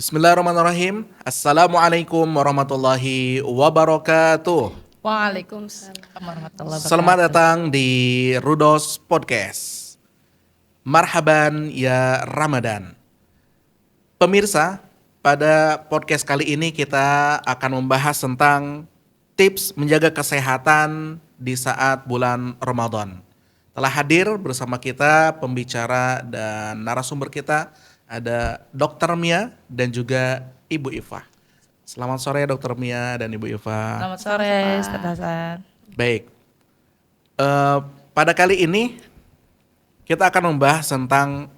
Bismillahirrahmanirrahim. Assalamualaikum warahmatullahi wabarakatuh. Waalaikumsalam warahmatullahi Selamat wabarakatuh. datang di Rudos Podcast. Marhaban ya Ramadan. Pemirsa, pada podcast kali ini kita akan membahas tentang tips menjaga kesehatan di saat bulan Ramadan. Telah hadir bersama kita pembicara dan narasumber kita ada Dr. Mia dan juga Ibu Iva. Selamat sore Dr. Mia dan Ibu Iva. Selamat sore, Ustaz Hasan. Baik, pada kali ini kita akan membahas tentang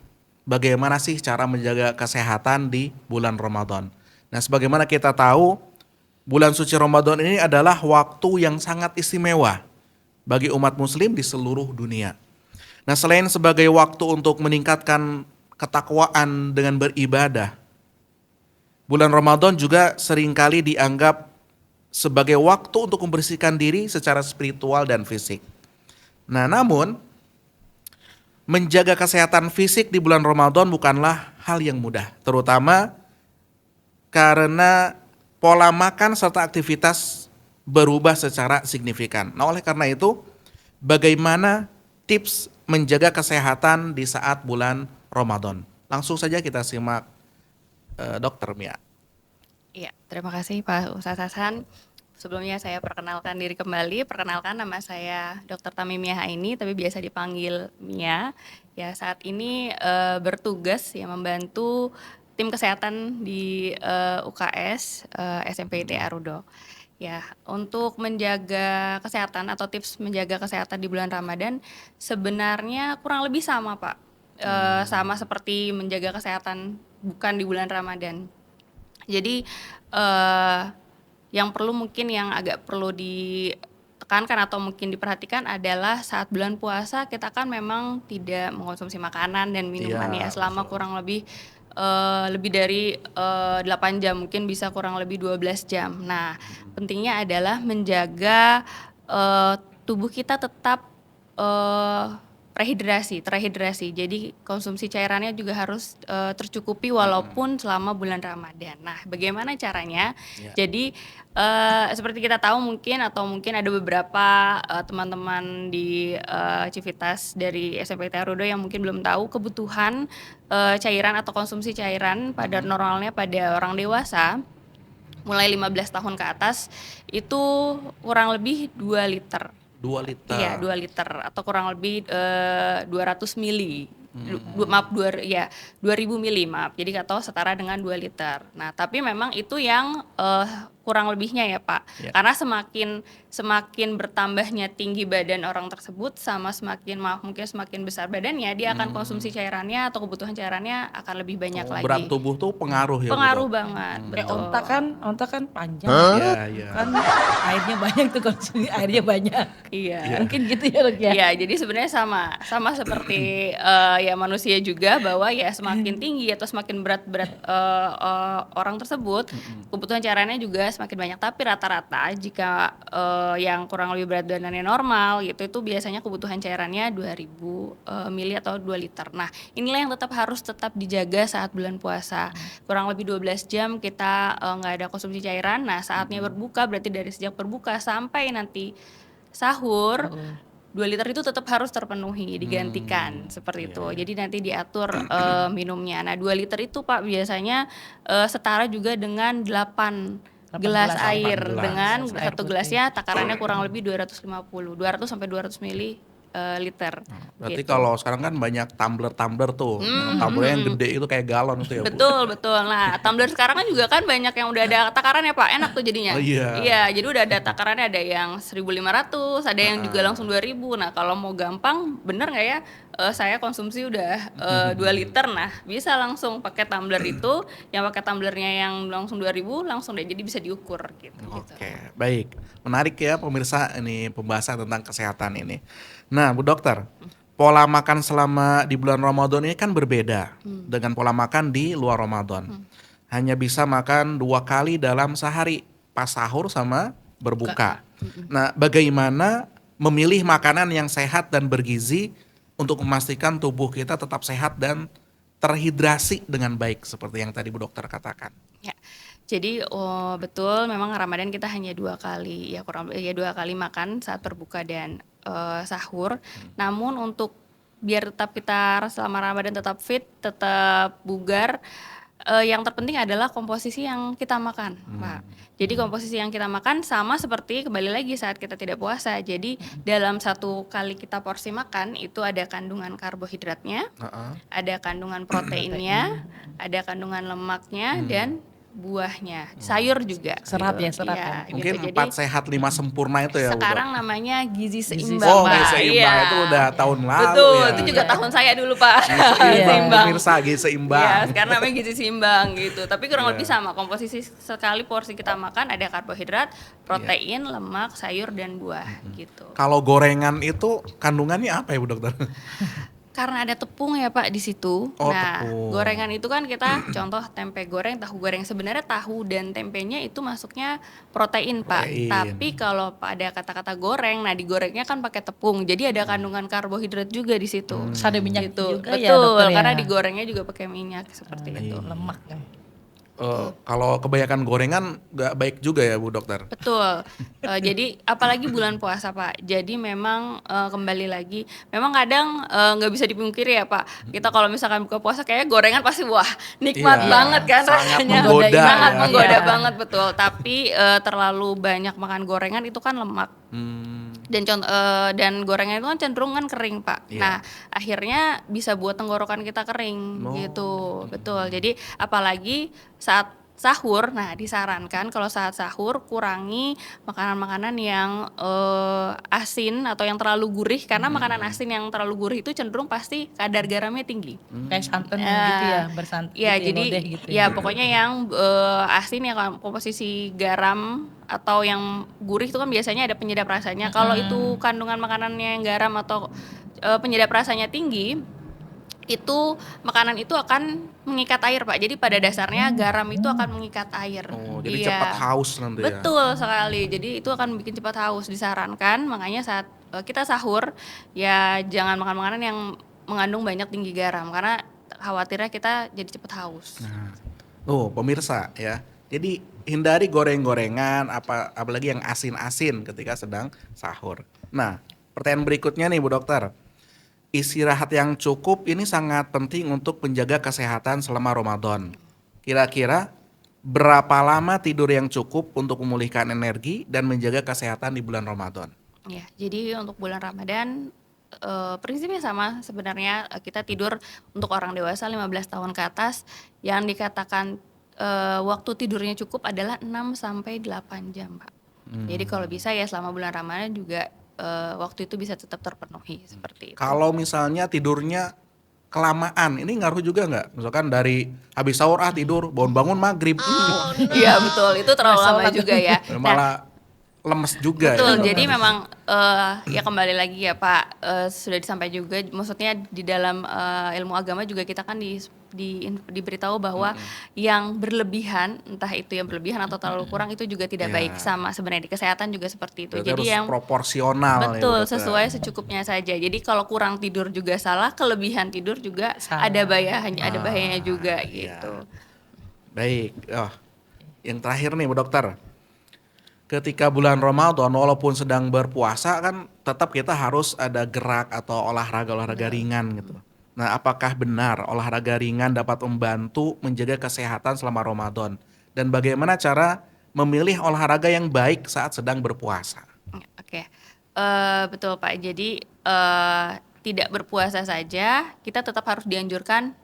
bagaimana sih cara menjaga kesehatan di bulan Ramadan. Nah, sebagaimana kita tahu, bulan suci Ramadan ini adalah waktu yang sangat istimewa bagi umat muslim di seluruh dunia. Nah, selain sebagai waktu untuk meningkatkan ketakwaan dengan beribadah, bulan Ramadan juga seringkali dianggap sebagai waktu untuk membersihkan diri secara spiritual dan fisik. Nah, namun menjaga kesehatan fisik di bulan Ramadan bukanlah hal yang mudah, terutama karena pola makan serta aktivitas berubah secara signifikan. Nah, oleh karena itu, bagaimana tips menjaga kesehatan di saat bulan Ramadan? Langsung saja kita simak Dr. Mia. Iya, terima kasih Pak Ustaz Hasan. Sebelumnya saya perkenalkan diri kembali. Perkenalkan, nama saya Dr. Tamimia Haini, tapi biasa dipanggil Mia. Ya, saat ini bertugas ya membantu tim kesehatan di UKS SMP ITA Rudo. Ya, untuk menjaga kesehatan atau tips menjaga kesehatan di bulan Ramadan sebenarnya kurang lebih sama, Pak. Sama seperti menjaga kesehatan bukan di bulan Ramadan. Jadi yang perlu mungkin yang agak perlu ditekankan atau mungkin diperhatikan adalah saat bulan puasa kita kan memang tidak mengkonsumsi makanan dan minuman ya selama kurang lebih dari 8 jam, mungkin bisa kurang lebih 12 jam. Nah, pentingnya adalah menjaga tubuh kita tetap terhidrasi. Jadi konsumsi cairannya juga harus tercukupi walaupun selama bulan Ramadan. Nah, bagaimana caranya? Ya. Jadi seperti kita tahu mungkin ada beberapa teman-teman di Civitas dari SMP ITA Rudo yang mungkin belum tahu kebutuhan cairan atau konsumsi cairan pada normalnya pada orang dewasa mulai 15 tahun ke atas itu kurang lebih 2 liter. 2 liter. Iya, 2 liter atau kurang lebih 200 mili. 2000 mili, maaf. Jadi atau setara dengan 2 liter. Nah, tapi memang itu yang kurang lebihnya ya, Pak. Ya. Karena semakin bertambahnya tinggi badan orang tersebut sama semakin besar badannya, dia akan konsumsi cairannya atau kebutuhan cairannya akan lebih banyak lagi. Berat tubuh tuh pengaruh ya. Pengaruh Bu, Dok? banget, Kayak betul. onta kan panjang. Iya. Kan airnya banyak tuh, konsumsi airnya banyak. Iya. Mungkin gitu ya, Dok ya. Iya, jadi sebenarnya sama seperti ya manusia juga, bahwa ya semakin tinggi atau semakin berat orang tersebut, kebutuhan cairannya juga semakin banyak. Tapi rata-rata jika yang kurang lebih berat badannya normal gitu, itu biasanya kebutuhan cairannya 2000 mili atau 2 liter. Nah, inilah yang harus tetap dijaga saat bulan puasa. Kurang lebih 12 jam kita nggak ada konsumsi cairan. Nah, saatnya berbuka berarti dari sejak berbuka sampai nanti sahur, 2 liter itu tetap harus terpenuhi, digantikan seperti itu. Jadi nanti diatur minumnya. Nah, 2 liter itu Pak biasanya setara juga dengan 8 gelas air, 8 gelas. dengan Air satu putih. gelasnya takarannya kurang lebih 200 sampai 200 mili liter. Berarti gitu. kalau sekarang kan banyak tumbler tuh. Tumbler yang gede itu kayak galon itu ya, Bu. Betul. Nah, tumbler sekarang kan juga kan banyak yang udah ada takarannya, Pak. Enak tuh jadinya. Oh, iya. Iya, jadi udah ada takarannya, ada yang 1.500, ada yang juga langsung 2.000. Nah, kalau mau gampang, bener nggak ya? Saya konsumsi udah 2 liter. Nah, bisa langsung pakai tumbler itu. Yang pakai tumblernya yang langsung 2.000, langsung deh. Jadi bisa diukur gitu. Oke, baik. Menarik ya pemirsa, ini pembahasan tentang kesehatan ini. Nah, Bu Dokter, pola makan selama di bulan Ramadan ini kan berbeda dengan pola makan di luar Ramadan. Hanya bisa makan 2 kali dalam sehari, pas sahur sama berbuka. Nah, bagaimana memilih makanan yang sehat dan bergizi untuk memastikan tubuh kita tetap sehat dan terhidrasi dengan baik seperti yang tadi Bu Dokter katakan? Ya, jadi betul memang Ramadan kita hanya 2 kali ya kurang ya 2 kali makan saat berbuka dan sahur. Namun untuk biar tetap kita selama Ramadan tetap fit, tetap bugar, yang terpenting adalah komposisi yang kita makan, Pak. Jadi komposisi yang kita makan sama seperti kembali lagi saat kita tidak puasa. Jadi dalam 1 kali kita porsi makan itu ada kandungan karbohidratnya, Heeh. ada kandungan proteinnya, ada kandungan lemaknya dan buahnya, sayur juga. Serat ya, serat Iya, ya. Mungkin gitu. 4 sehat 5 sempurna itu ya Bu Dok? Sekarang namanya gizi seimbang, Oh, Pak. gizi seimbang Iya. itu udah tahun lalu Betul, ya. itu juga tahun saya dulu, Pak. Iya. Seimbang. Pemirsa gizi seimbang. Iya, sekarang namanya gizi seimbang gitu. Tapi kurang Iya. lebih sama, komposisi sekali porsi kita makan ada karbohidrat, protein, lemak, sayur dan buah gitu. Kalau gorengan itu kandungannya apa ya Bu Dokter? Karena ada tepung ya Pak di situ. Oh, Nah, tepung. gorengan itu kan kita contoh tempe goreng, tahu goreng. Sebenarnya tahu dan tempenya itu masuknya protein, Pak. Protein. Tapi kalau pada kata-kata goreng, nah digorengnya kan pakai tepung. Jadi ada kandungan karbohidrat juga di situ. Terus ada minyak Gitu. juga ya, Betul, dokter ya. karena digorengnya juga pakai minyak seperti itu. Lemak kan. Kalau kebanyakan gorengan nggak baik juga ya Bu Dokter? Betul. Jadi apalagi bulan puasa Pak. Jadi memang kembali lagi, memang kadang nggak bisa dipungkiri ya Pak. Kita kalau misalkan buka puasa kayak gorengan pasti wah nikmat Iya, banget kan sangat rasanya. menggoda Sangat ya. menggoda Iya. banget betul. Tapi terlalu banyak makan gorengan itu kan lemak. Dan gorengan itu kan cenderung kan kering Pak. Iya. Nah akhirnya bisa buat tenggorokan kita kering Oh. gitu. Betul. Jadi apalagi saat sahur, nah disarankan kalau saat sahur kurangi makanan-makanan yang asin atau yang terlalu gurih karena makanan asin yang terlalu gurih itu cenderung pasti kadar garamnya tinggi. Kayak santan gitu ya, bersantan Ya gitu ya, jadi lodeh gitu ya pokoknya yang asin yang komposisi garam atau yang gurih itu kan biasanya ada penyedap rasanya. Kalau itu kandungan makanannya yang garam atau penyedap rasanya tinggi, itu makanan itu akan mengikat air Pak. Jadi pada dasarnya garam itu akan mengikat air. Oh, jadi Iya. cepat haus nanti ya? Betul sekali. Jadi itu akan bikin cepat haus. Disarankan makanya saat kita sahur ya jangan makan makanan yang mengandung banyak tinggi garam karena khawatirnya kita jadi cepat haus. Nah, pemirsa ya. Jadi hindari goreng-gorengan apalagi yang asin-asin ketika sedang sahur. Nah, pertanyaan berikutnya nih Bu Dokter. Istirahat yang cukup ini sangat penting untuk menjaga kesehatan selama Ramadan. Kira-kira berapa lama tidur yang cukup untuk memulihkan energi dan menjaga kesehatan di bulan Ramadan? Ya, jadi untuk bulan Ramadan prinsipnya sama sebenarnya. Kita tidur untuk orang dewasa 15 tahun ke atas yang dikatakan waktu tidurnya cukup adalah 6 sampai 8 jam, Pak. Jadi kalau bisa ya selama bulan Ramadan juga waktu itu bisa tetap terpenuhi seperti itu. Kalau misalnya tidurnya kelamaan, ini ngaruh juga nggak? Misalkan dari habis sahur tidur, bangun-bangun maghrib, Iya betul, itu terlalu lama juga ya. Nah, malah lemes juga. betul, ya. jadi memang ya kembali lagi ya Pak, sudah disampaikan juga, maksudnya di dalam ilmu agama juga kita kan diberitahu bahwa yang berlebihan, entah itu yang berlebihan atau terlalu kurang itu juga tidak Ya. baik, sama sebenarnya di kesehatan juga seperti itu. Berarti Jadi harus yang proporsional. ya, betul, Bu Dokter. sesuai secukupnya saja. Jadi kalau kurang tidur juga salah, kelebihan tidur juga Salah. ada bahayanya juga iya. gitu. Baik, yang terakhir nih Bu Dokter. Ketika bulan Ramadan walaupun sedang berpuasa kan tetap kita harus ada gerak atau olahraga ringan gitu. Nah, apakah benar olahraga ringan dapat membantu menjaga kesehatan selama Ramadan? Dan bagaimana cara memilih olahraga yang baik saat sedang berpuasa? Oke, betul Pak. Jadi tidak berpuasa saja, kita tetap harus dianjurkan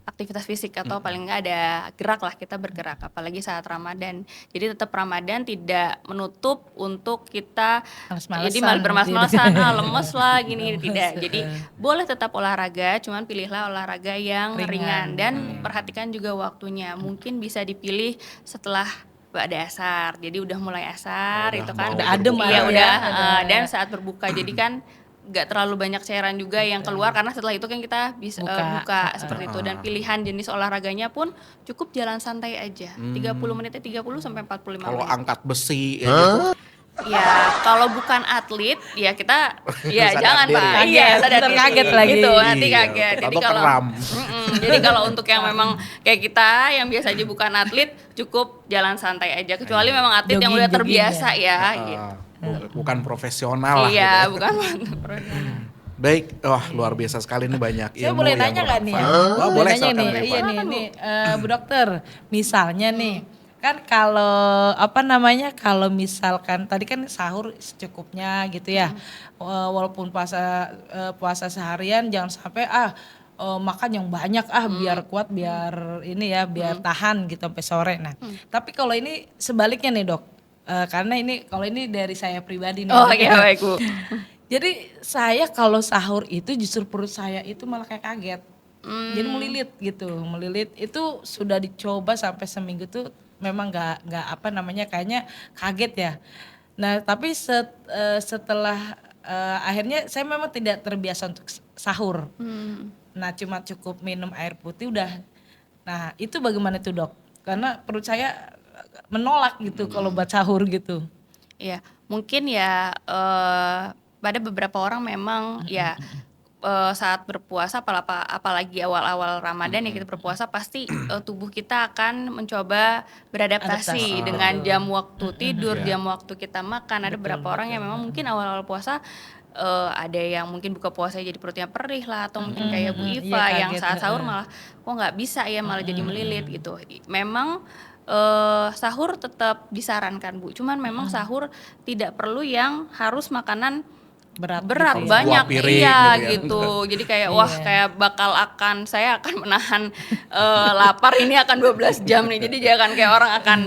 aktivitas fisik atau paling nggak ada gerak lah, kita bergerak apalagi saat Ramadan. Jadi tetap Ramadan tidak menutup untuk kita Males-malesan jadi malah bermas-malasan, gitu. lemes lah gini tidak. Jadi boleh tetap olahraga, cuman pilihlah olahraga yang ringan dan perhatikan juga waktunya. Mungkin bisa dipilih setelah pada asar. Jadi udah mulai asar Udah itu kan. mau Udah adem berbuka. Iya ya, udah dan udah. saat berbuka. Jadi kan nggak terlalu banyak cairan juga yang keluar karena setelah itu kan kita bisa buka seperti itu, dan pilihan jenis olahraganya pun cukup jalan santai aja. 30 menitnya 30 sampai 45 Kalau menit. angkat besi ya gitu. Ya, kalau bukan atlet ya kita ya Sadar jangan diri. Pak. Kaget, Iya, sadar ntar diri. kaget lagi. Gitu, nanti Iya, kaget. Jadi atau kalau kram. Jadi kalau untuk yang memang kayak kita yang biasa aja bukan atlet, cukup jalan santai aja. Kecuali memang atlet yang Jogging, udah jogging terbiasa ya, Ah, gitu. bukan profesional lah gitu Iya, ya. bukan profesional. Baik, wah luar biasa sekali nih banyak Saya ilmu boleh yang nanya nggak nih ya? bermanfaat. Wah, boleh nanya silakan nih, Bu Iva. iya nih, Silakan, Bu. nih Bu Dokter, misalnya nih, kan kalau apa namanya, kalau misalkan tadi kan sahur secukupnya gitu ya, walaupun puasa seharian jangan sampai makan yang banyak biar kuat, biar ini ya, biar tahan gitu sampai sore. Nah, tapi kalau ini sebaliknya nih Dok, karena ini kalau ini dari saya pribadi nih. Oh Dok, iya, ya. baik Bu. Jadi saya kalau sahur itu justru perut saya itu malah kayak kaget. Jadi melilit gitu, melilit itu sudah dicoba sampai seminggu tuh memang nggak apa namanya kayaknya kaget ya. Nah tapi setelah akhirnya saya memang tidak terbiasa untuk sahur. Nah cuma cukup minum air putih udah. Nah itu bagaimana tuh Dok? Karena perut saya menolak gitu kalau buat sahur gitu. Iya, mungkin ya pada beberapa orang memang ya saat berpuasa apalagi awal-awal Ramadan ya kita berpuasa pasti tubuh kita akan mencoba beradaptasi Adaptasi, dengan betul. jam waktu tidur, Iya. jam waktu kita makan. Ada Betul, beberapa orang yang betul. memang mungkin awal-awal puasa ada yang mungkin buka puasa jadi perutnya perih lah atau mungkin kayak Bu Iya Iva yang kaget. saat sahur malah kok nggak bisa ya malah jadi melilit gitu. Memang sahur tetap disarankan Bu, cuman memang sahur tidak perlu yang harus makanan Berat, berat gitu ya. banyak, Dua piring iya gitu ya. gitu. Jadi kayak Iya. wah kayak saya akan menahan lapar ini akan 12 jam nih. Jadi jangan kayak orang akan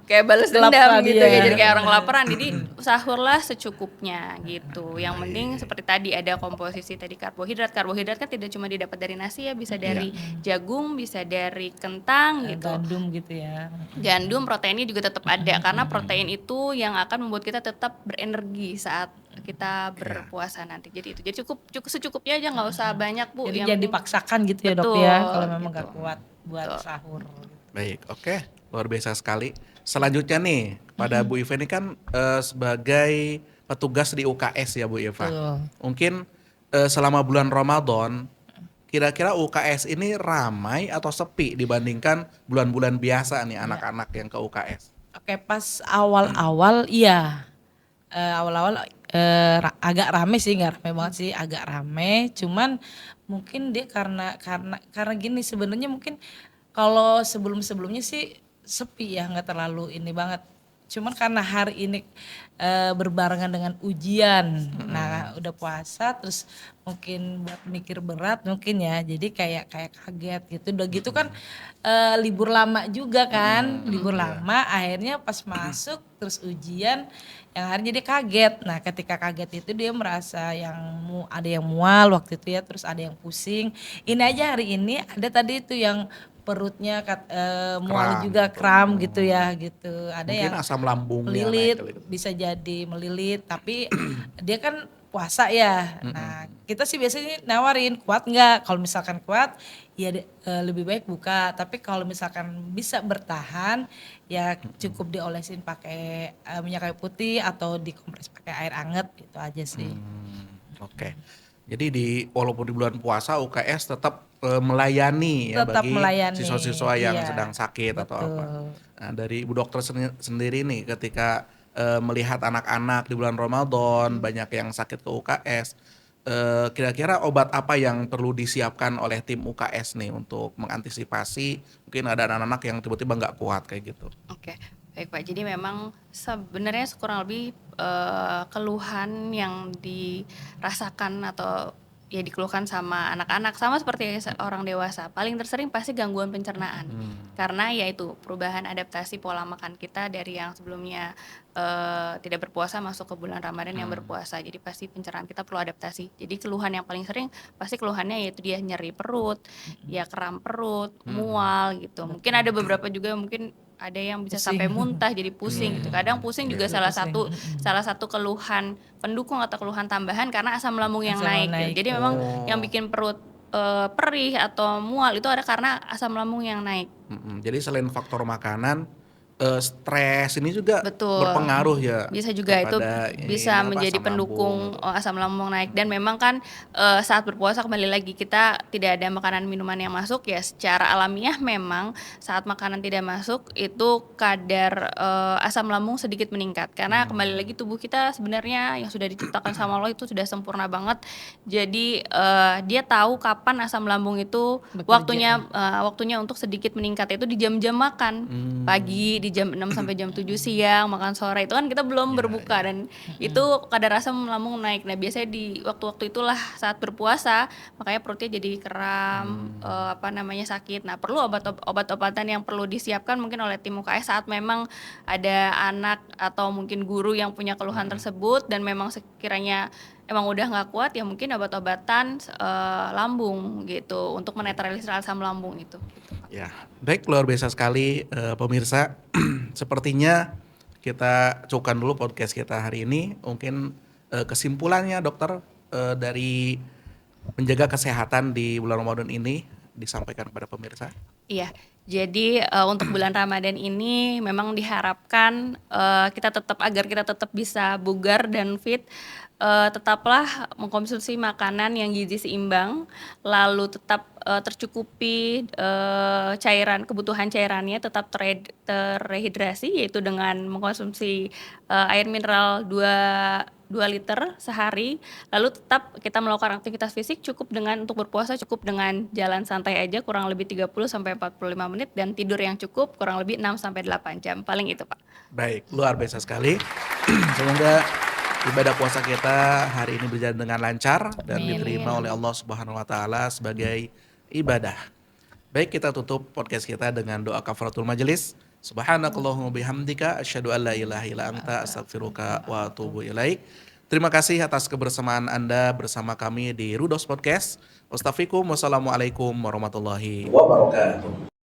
kayak balas dendam Kelaparan, gitu iya. ya. Jadi kayak orang kelaparan. Jadi sahurlah secukupnya gitu. Yang penting seperti tadi ada komposisi tadi karbohidrat. Karbohidrat kan tidak cuma didapat dari nasi ya, bisa dari jagung, bisa dari kentang gitu. Gandum gitu ya. Gandum, proteinnya juga tetap ada karena protein itu yang akan membuat kita tetap berenergi saat kita berpuasa nanti. Jadi itu. Jadi cukup secukupnya aja, nggak usah banyak Bu. Jadi Yang jangan penting- dipaksakan gitu ya Dok Betul, ya kalau memang gitu. nggak kuat buat sahur. Baik, oke, luar biasa sekali. Selanjutnya nih, pada Bu Iva ini kan sebagai petugas di UKS ya Bu Iva. Betul. Mungkin selama bulan Ramadan, kira-kira UKS ini ramai atau sepi dibandingkan bulan-bulan biasa nih anak-anak yang ke UKS? Oke, pas awal-awal iya. Awal-awal agak rame sih, nggak rame banget sih, agak rame. Cuman mungkin dia karena gini sebenarnya mungkin kalau sebelum-sebelumnya sih sepi ya, nggak terlalu ini banget. Cuman karena hari ini berbarengan dengan ujian, nah udah puasa terus mungkin buat mikir berat mungkin ya, jadi kayak kaget gitu. Udah gitu kan libur lama juga kan, libur lama akhirnya pas masuk terus ujian yang hari jadi kaget. Nah ketika kaget itu dia merasa ada yang mual waktu itu ya, terus ada yang pusing. Ini aja hari ini ada tadi itu yang perutnya mual Kram juga, gitu. kram gitu ya gitu. Ada Mungkin yang asam lambungnya melilit, naik kali itu. bisa jadi melilit, tapi dia kan puasa ya. Nah kita sih biasanya nawarin kuat nggak, kalau misalkan kuat ya lebih baik buka, tapi kalau misalkan bisa bertahan ya cukup diolesin pakai minyak kayu putih atau dikompres pakai air anget gitu aja sih. Oke. Jadi walaupun di bulan puasa UKS tetap melayani ya Tetap bagi melayani, siswa-siswa yang iya. sedang sakit atau apa. Betul. Nah, dari Ibu Dokter sendiri nih ketika melihat anak-anak di bulan Ramadan banyak yang sakit ke UKS, kira-kira obat apa yang perlu disiapkan oleh tim UKS nih untuk mengantisipasi mungkin ada anak-anak yang tiba-tiba nggak kuat kayak gitu. Oke, baik Pak. Jadi memang sebenarnya kurang lebih keluhan yang dirasakan atau ya dikeluhkan sama anak-anak sama seperti orang dewasa. Paling tersering pasti gangguan pencernaan. Karena yaitu perubahan adaptasi pola makan kita dari yang sebelumnya tidak berpuasa masuk ke bulan Ramadan yang berpuasa. Jadi pasti pencernaan kita perlu adaptasi. Jadi keluhan yang paling sering pasti keluhannya yaitu dia nyeri perut, ya kram perut, mual gitu. Mungkin ada beberapa juga mungkin ada yang bisa Pusing. sampai muntah jadi pusing gitu. Kadang pusing juga salah Pusing. satu keluhan pendukung atau keluhan tambahan karena asam lambung yang Asam naik. naik. Gitu. Jadi memang yang bikin perut perih atau mual itu ada karena asam lambung yang naik. Jadi selain faktor makanan, stres ini juga Betul. berpengaruh ya Bisa juga itu kepada bisa menjadi asam pendukung lambung. asam lambung naik dan memang kan saat berpuasa kembali lagi kita tidak ada makanan minuman yang masuk ya secara alamiah memang saat makanan tidak masuk itu kadar asam lambung sedikit meningkat karena kembali lagi tubuh kita sebenarnya yang sudah diciptakan sama Allah itu sudah sempurna banget. Jadi dia tahu kapan asam lambung itu Bekerja. waktunya untuk sedikit meningkat itu di jam-jam makan. Pagi di jam 6 sampai jam 7 siang, makan sore itu kan kita belum berbuka dan itu kadar asam lambung naik. Nah, biasanya di waktu-waktu itulah saat berpuasa, makanya perutnya jadi kram, sakit. Nah, perlu obat-obatan yang perlu disiapkan mungkin oleh tim UKS saat memang ada anak atau mungkin guru yang punya keluhan tersebut dan memang sekiranya emang udah nggak kuat ya mungkin obat-obatan lambung gitu untuk menetralisir asam lambung itu. Ya, baik, luar biasa sekali pemirsa. Sepertinya kita cukupkan dulu podcast kita hari ini. Mungkin kesimpulannya dokter dari menjaga kesehatan di bulan Ramadan ini disampaikan kepada pemirsa. Iya, jadi untuk bulan Ramadan ini memang diharapkan agar kita tetap bisa bugar dan fit, tetaplah mengkonsumsi makanan yang gizi seimbang, lalu tetap tercukupi kebutuhan cairannya, tetap terrehidrasi yaitu dengan mengkonsumsi air mineral 2 liter sehari, lalu tetap kita melakukan aktivitas fisik untuk berpuasa cukup dengan jalan santai aja kurang lebih 30 sampai 45 menit dan tidur yang cukup kurang lebih 6 sampai 8 jam, paling itu Pak. Baik, luar biasa sekali. Semoga ibadah puasa kita hari ini berjalan dengan lancar dan Amin. diterima oleh Allah Subhanahu wa taala sebagai ibadah. Baik, kita tutup podcast kita dengan doa kafaratul majelis. Subhanakallahumma bihamdika asyhadu an la ilaha illa anta astaghfiruka wa atubu ilaik. Terima kasih atas kebersamaan Anda bersama kami di Rudos Podcast. Wassalamualaikum warahmatullahi wabarakatuh.